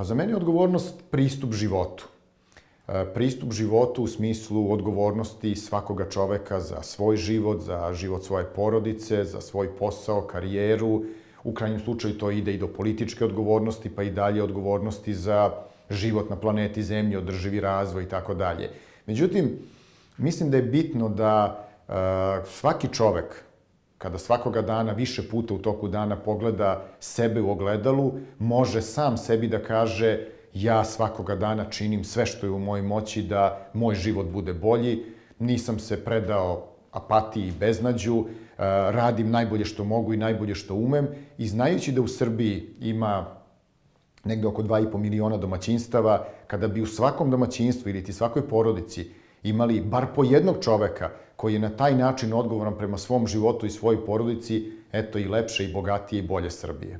Pa za mene je odgovornost pristup životu. Pristup životu u smislu odgovornosti svakoga čoveka za svoj život, za život svoje porodice, za svoj posao, karijeru. U krajnjem slučaju to ide i do političke odgovornosti, pa i dalje odgovornosti za život na planeti Zemlji, održivi razvoj i tako dalje. Međutim, mislim da je bitno da svaki čovek, kada svakoga dana više puta u toku dana pogleda sebe u ogledalu, može sam sebi da kaže ja svakoga dana činim sve što je u mojoj moći da moj život bude bolji, nisam se predao apatiji i beznađu, radim najbolje što mogu i najbolje što umem i znajući da u Srbiji ima negde oko 2,5 miliona domaćinstava, kada bi u svakom domaćinstvu ili ti svakoj porodici imali bar po jednog čoveka koji je na taj način odgovoran prema svom životu i svojoj porodici, eto i lepše i bogatije i bolje Srbije.